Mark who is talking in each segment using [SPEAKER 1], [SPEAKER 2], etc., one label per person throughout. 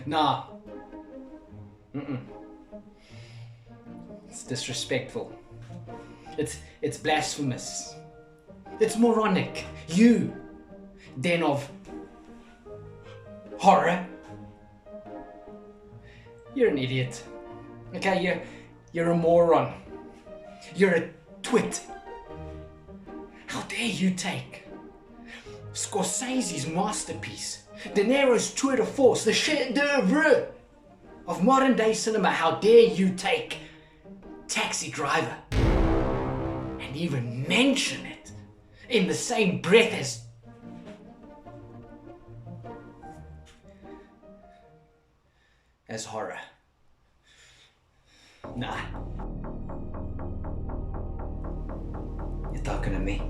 [SPEAKER 1] Nah. It's disrespectful. It's blasphemous. It's moronic. You, Den of Horror. You're an idiot. Okay, you're a moron. You're a twit. How dare you take Scorsese's masterpiece, DeNiro's tour de force, the chef d'oeuvre of modern day cinema. How dare you take Taxi Driver and even mention it in the same breath as horror. Nah. You're talking to me.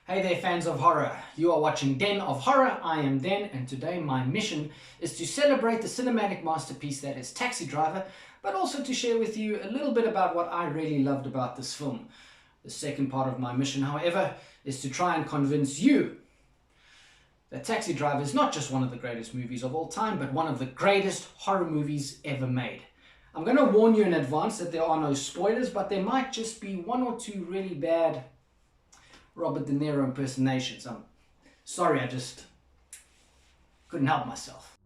[SPEAKER 1] Hey there, fans of horror. You are watching Den of Horror. I am Den, and today my mission is to celebrate the cinematic masterpiece that is Taxi Driver, but also to share with you a little bit about what I really loved about this film. The second part of my mission, however, is to try and convince you that Taxi Driver is not just one of the greatest movies of all time, but one of the greatest horror movies ever made. I'm going to warn you in advance that there are no spoilers, but there might just be one or two really bad Robert De Niro impersonations. I'm sorry, I just couldn't help myself.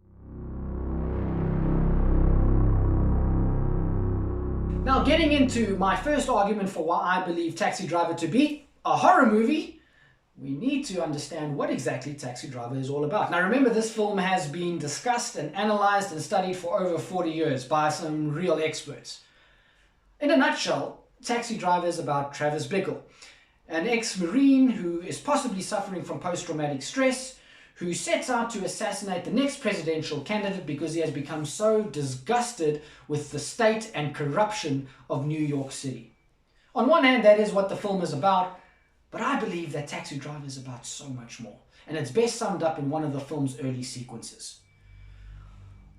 [SPEAKER 1] Now, getting into my first argument for why I believe Taxi Driver to be a horror movie, we need to understand what exactly Taxi Driver is all about. Now, remember, this film has been discussed and analyzed and studied for over 40 years by some real experts. In a nutshell, Taxi Driver is about Travis Bickle, an ex-Marine who is possibly suffering from post-traumatic stress, who sets out to assassinate the next presidential candidate because he has become so disgusted with the state and corruption of New York City. On one hand, that is what the film is about, but I believe that Taxi Driver is about so much more, and it's best summed up in one of the film's early sequences.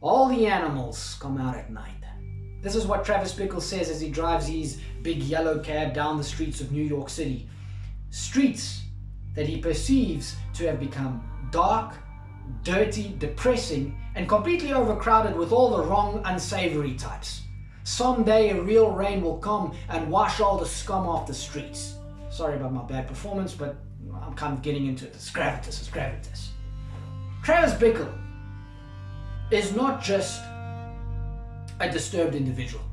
[SPEAKER 1] All the animals come out at night. This is what Travis Bickle says as he drives his big yellow cab down the streets of New York City. Streets that he perceives to have become dark, dirty, depressing, and completely overcrowded with all the wrong, unsavory types. Someday a real rain will come and wash all the scum off the streets. Sorry about my bad performance, but I'm kind of getting into it. It's gravitas. Travis Bickle is not just a disturbed individual.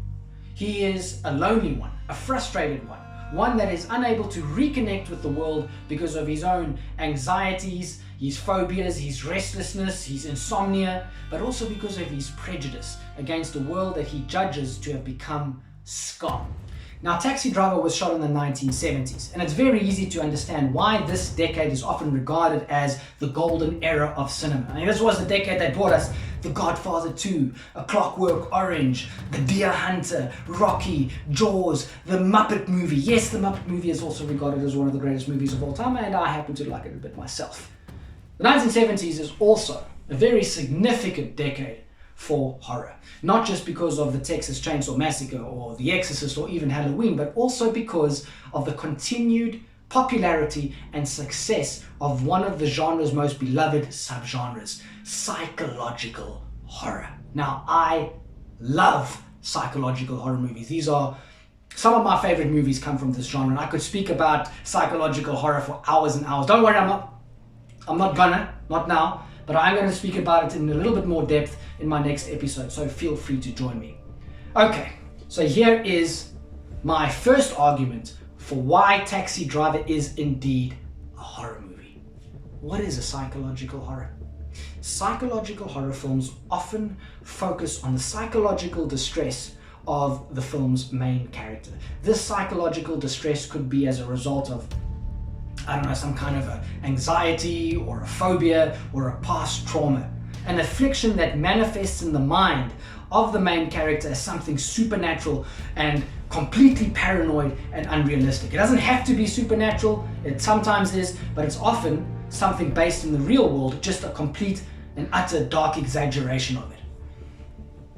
[SPEAKER 1] He is a lonely one, a frustrated one that is unable to reconnect with the world because of his own anxieties, his phobias, his restlessness, his insomnia, but also because of his prejudice against a world that he judges to have become scum. Now, Taxi Driver was shot in the 1970s, and it's very easy to understand why this decade is often regarded as the golden era of cinema. I mean, this was the decade that brought us The Godfather 2, A Clockwork Orange, The Deer Hunter, Rocky, Jaws, The Muppet Movie. Yes, The Muppet Movie is also regarded as one of the greatest movies of all time, and I happen to like it a bit myself. The 1970s is also a very significant decade for horror. Not just because of the Texas Chainsaw Massacre or The Exorcist or even Halloween, but also because of the continued popularity and success of one of the genre's most beloved subgenres, psychological horror. Now, I love psychological horror movies. These are some of my favorite movies come from this genre, and I could speak about psychological horror for hours and hours. Don't worry, I'm not now, but I'm going to speak about it in a little bit more depth in my next episode, so feel free to join me. Okay, so here is my first argument for why Taxi Driver is indeed a horror movie. What is a psychological horror? Psychological horror films often focus on the psychological distress of the film's main character. This psychological distress could be as a result of, I don't know, some kind of anxiety or a phobia or a past trauma. An affliction that manifests in the mind of the main character as something supernatural and completely paranoid and unrealistic. It doesn't have to be supernatural, it sometimes is, but it's often something based in the real world, just a complete and utter dark exaggeration of it.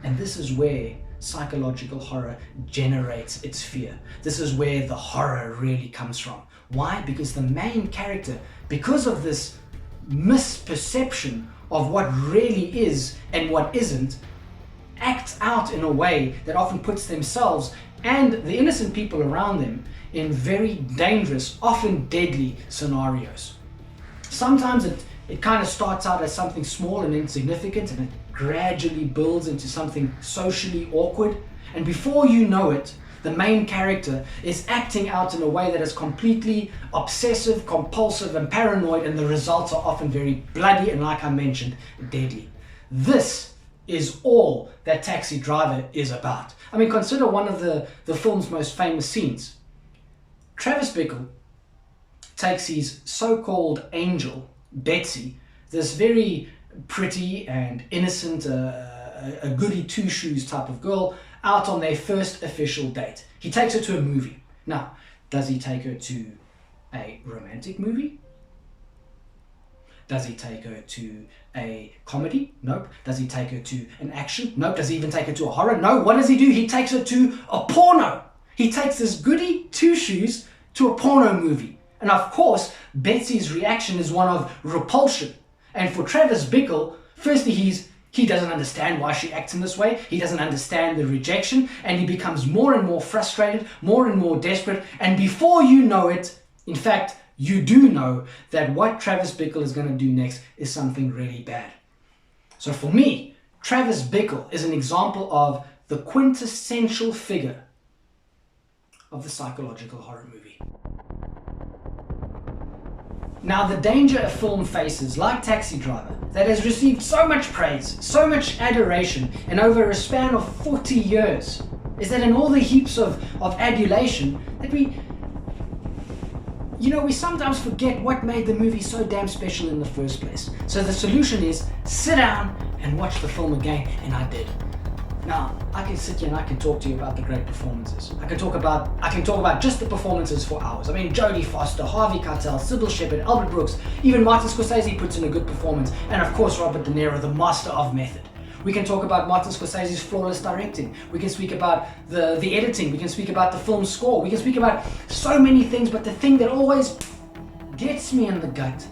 [SPEAKER 1] And this is where psychological horror generates its fear. This is where the horror really comes from. Why? Because the main character, because of this misperception of what really is and what isn't, acts out in a way that often puts themselves and the innocent people around them in very dangerous, often deadly scenarios. Sometimes it kind of starts out as something small and insignificant, and it gradually builds into something socially awkward, and before you know it, the main character is acting out in a way that is completely obsessive, compulsive, and paranoid, and the results are often very bloody and, like I mentioned, deadly. This is all that Taxi Driver is about. I mean, consider one of the film's most famous scenes. Travis Bickle takes his so-called angel, Betsy, this very pretty and innocent, a goody two-shoes type of girl, out on their first official date. He takes her to a movie. Now, does he take her to a romantic movie? Does he take her to a comedy? Nope. Does he take her to an action? Nope. Does he even take her to a horror? No. What does he do? He takes her to a porno. He takes this goody two-shoes to a porno movie. And of course, Betsy's reaction is one of repulsion. And for Travis Bickle, firstly, he doesn't understand why she acts in this way. He doesn't understand the rejection, and he becomes more and more frustrated, more and more desperate. And before you know it, in fact, you do know that what Travis Bickle is going to do next is something really bad. So for me, Travis Bickle is an example of the quintessential figure of the psychological horror movie. Now, the danger a film faces, like Taxi Driver, that has received so much praise, so much adoration, and over a span of 40 years, is that in all the heaps of adulation, that we sometimes forget what made the movie so damn special in the first place. So the solution is, sit down and watch the film again, and I did. Now, I can sit here and I can talk to you about the great performances. I can talk about just the performances for hours. I mean, Jodie Foster, Harvey Keitel, Sybil Shepherd, Albert Brooks, even Martin Scorsese puts in a good performance, and of course Robert De Niro, the master of method. We can talk about Martin Scorsese's flawless directing. We can speak about the editing. We can speak about the film score. We can speak about so many things, but the thing that always gets me in the gut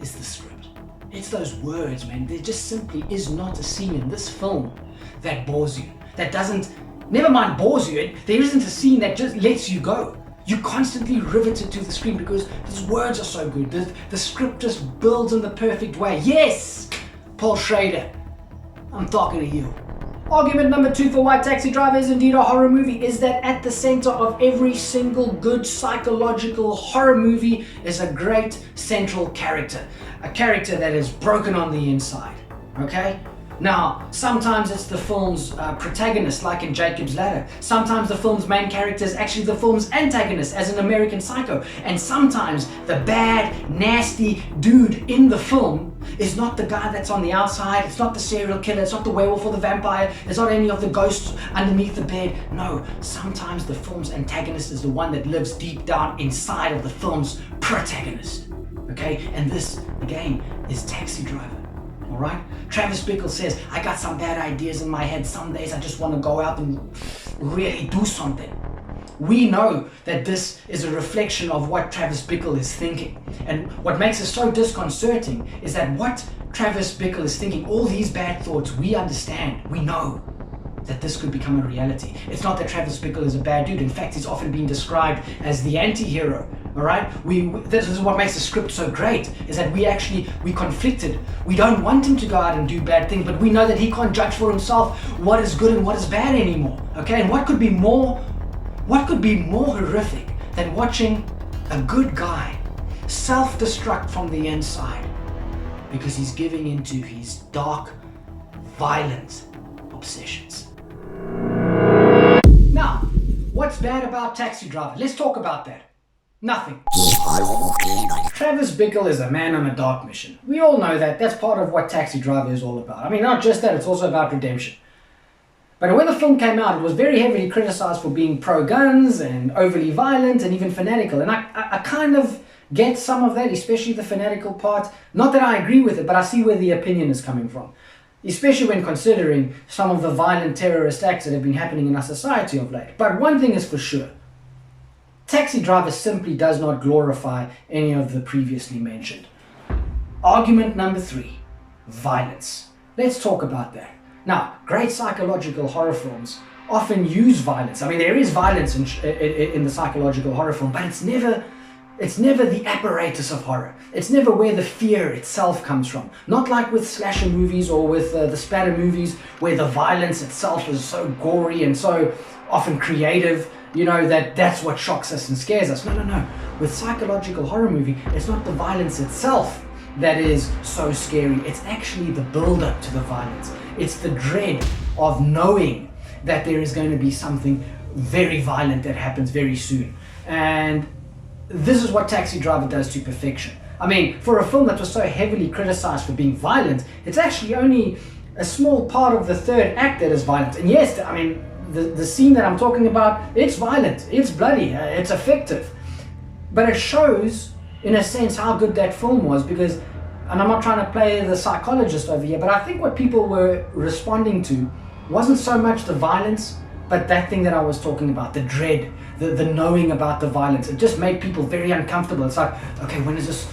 [SPEAKER 1] is the script. It's those words, man. There just simply is not a scene in this film that bores you, that doesn't, never mind bores you, there isn't a scene that just lets you go. You're constantly riveted to the screen because these words are so good. The script just builds in the perfect way. Yes, Paul Schrader, I'm talking to you. Argument number 2 for why Taxi Driver is indeed a horror movie is that at the center of every single good psychological horror movie is a great central character. A character that is broken on the inside, okay? Now, sometimes it's the film's protagonist, like in Jacob's Ladder. Sometimes the film's main character is actually the film's antagonist, as in American Psycho. And sometimes the bad, nasty dude in the film is not the guy that's on the outside. It's not the serial killer. It's not the werewolf or the vampire. It's not any of the ghosts underneath the bed. No, sometimes the film's antagonist is the one that lives deep down inside of the film's protagonist. Okay? And this, again, is Taxi Driver. Alright? Travis Bickle says, I got some bad ideas in my head. Some days I just want to go out and really do something. We know that this is a reflection of what Travis Bickle is thinking. And what makes it so disconcerting is that what Travis Bickle is thinking, all these bad thoughts, we understand, we know that this could become a reality. It's not that Travis Bickle is a bad dude. In fact, he's often been described as the anti-hero. All right? This is what makes the script so great, is that we conflicted. We don't want him to go out and do bad things, but we know that he can't judge for himself what is good and what is bad anymore. Okay? And what could be more horrific than watching a good guy self-destruct from the inside because he's giving into his dark, violent obsessions. Now, what's bad about Taxi Driver? Let's talk about that. Nothing. Travis Bickle is a man on a dark mission. We all know that. That's part of what Taxi Driver is all about. I mean, not just that, it's also about redemption. But when the film came out, it was very heavily criticized for being pro-guns and overly violent and even fanatical. And I kind of get some of that, especially the fanatical part. Not that I agree with it, but I see where the opinion is coming from. Especially when considering some of the violent terrorist acts that have been happening in our society of late. But one thing is for sure. Taxi Driver simply does not glorify any of the previously mentioned. Argument number 3. Violence. Let's talk about that. Now, great psychological horror films often use violence. I mean, there is violence in the psychological horror film, but it's never the apparatus of horror. It's never where the fear itself comes from. Not like with slasher movies or with the splatter movies, where the violence itself is so gory and so often creative, you know, that's what shocks us and scares us. No. With psychological horror movie, it's not the violence itself that is so scary. It's actually the build-up to the violence. It's the dread of knowing that there is going to be something very violent that happens very soon. And this is what Taxi Driver does to perfection. I mean, for a film that was so heavily criticized for being violent, it's actually only a small part of the third act that is violent. And yes, I mean, the scene that I'm talking about, it's violent, it's bloody, it's effective. But it shows, in a sense, how good that film was, because, and I'm not trying to play the psychologist over here, but I think what people were responding to wasn't so much the violence, but that thing that I was talking about, the dread, the knowing about the violence. It just made people very uncomfortable. It's like, okay, when is this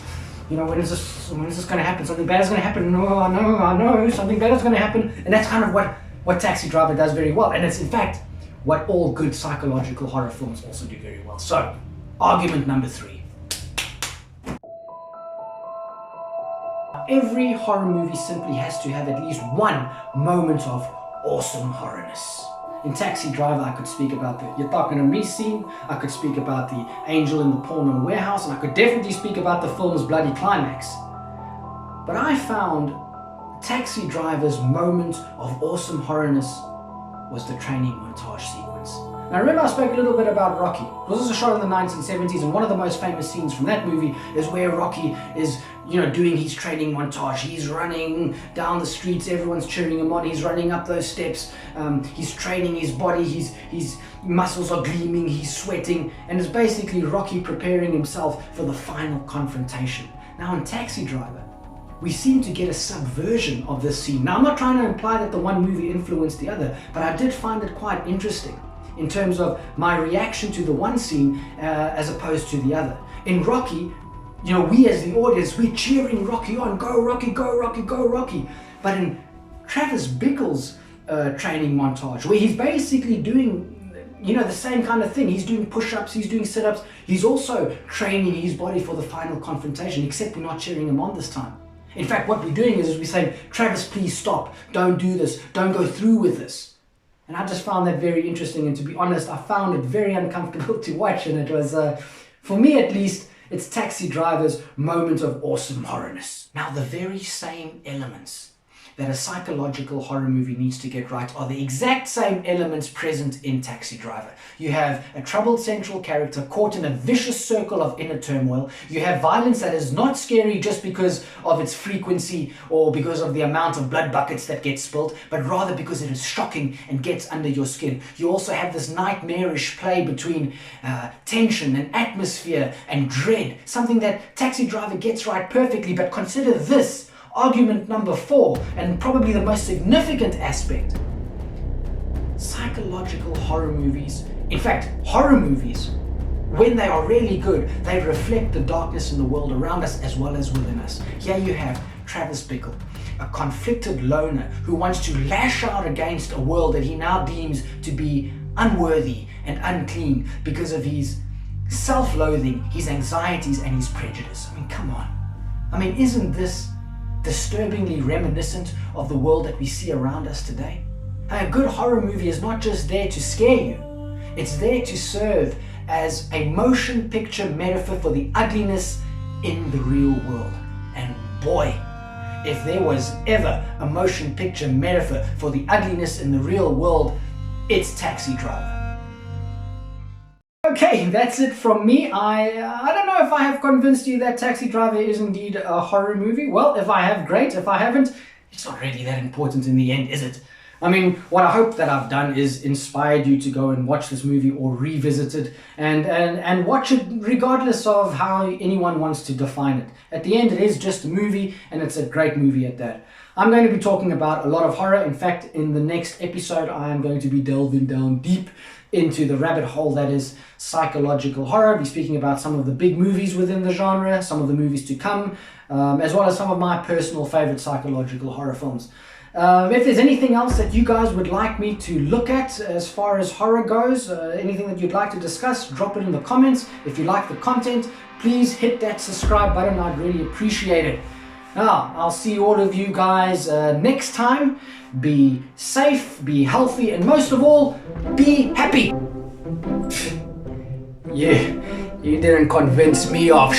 [SPEAKER 1] going to happen? Something bad is going to happen. No, I know, something bad is going to happen. And that's kind of what Taxi Driver does very well. And it's in fact what all good psychological horror films also do very well. So, argument number 3. Every horror movie simply has to have at least one moment of awesome horrorness. In Taxi Driver, I could speak about the "You're Talking to Me" scene, I could speak about the angel in the porno warehouse, and I could definitely speak about the film's bloody climax. But I found Taxi Driver's moment of awesome horrorness was the training montage sequence. Now remember, I spoke a little bit about Rocky. It was also shot in the 1970s, and one of the most famous scenes from that movie is where Rocky is, doing his training montage. He's running down the streets, everyone's cheering him on, he's running up those steps, he's training his body, his muscles are gleaming, he's sweating, and it's basically Rocky preparing himself for the final confrontation. Now in Taxi Driver, we seem to get a subversion of this scene. Now I'm not trying to imply that the one movie influenced the other, but I did find it quite interesting in terms of my reaction to the one scene as opposed to the other. In Rocky, we as the audience, we're cheering Rocky on, go Rocky, go Rocky, go Rocky. But in Travis Bickle's training montage, where he's basically doing the same kind of thing. He's doing push-ups, he's doing sit-ups, he's also training his body for the final confrontation, except we're not cheering him on this time. In fact, what we're doing is we're saying, Travis, please stop, don't do this, don't go through with this. And I just found that very interesting, and to be honest, I found it very uncomfortable to watch, and it was, for me at least, it's Taxi Driver's moment of awesome horrorness. Now, the very same elements that a psychological horror movie needs to get right are the exact same elements present in Taxi Driver. You have a troubled central character caught in a vicious circle of inner turmoil. You have violence that is not scary just because of its frequency or because of the amount of blood buckets that get spilled, but rather because it is shocking and gets under your skin. You also have this nightmarish play between tension and atmosphere and dread, something that Taxi Driver gets right perfectly. But consider this, argument number 4, and probably the most significant aspect. Psychological horror movies, in fact, horror movies, when they are really good, they reflect the darkness in the world around us as well as within us. Here you have Travis Bickle, a conflicted loner who wants to lash out against a world that he now deems to be unworthy and unclean because of his self-loathing, his anxieties, and his prejudice. I mean, come on. I mean, isn't this disturbingly reminiscent of the world that we see around us today? A good horror movie is not just there to scare you, it's there to serve as a motion picture metaphor for the ugliness in the real world. And boy, if there was ever a motion picture metaphor for the ugliness in the real world, it's Taxi Driver. Okay, that's it from me. I don't know if I have convinced you that Taxi Driver is indeed a horror movie. Well, if I have, great. If I haven't, it's not really that important in the end, is it? I mean, what I hope that I've done is inspired you to go and watch this movie or revisit it and watch it regardless of how anyone wants to define it. At the end, it is just a movie, and it's a great movie at that. I'm going to be talking about a lot of horror. In fact, in the next episode, I am going to be delving down deep into the rabbit hole that is psychological horror. I'll be speaking about some of the big movies within the genre, some of the movies to come, as well as some of my personal favorite psychological horror films. If there's anything else that you guys would like me to look at as far as horror goes, anything that you'd like to discuss, drop it in the comments. If you like the content, please hit that subscribe button. I'd really appreciate it. Now, I'll see all of you guys next time. Be safe, be healthy, and most of all, be happy. Yeah, you didn't convince me of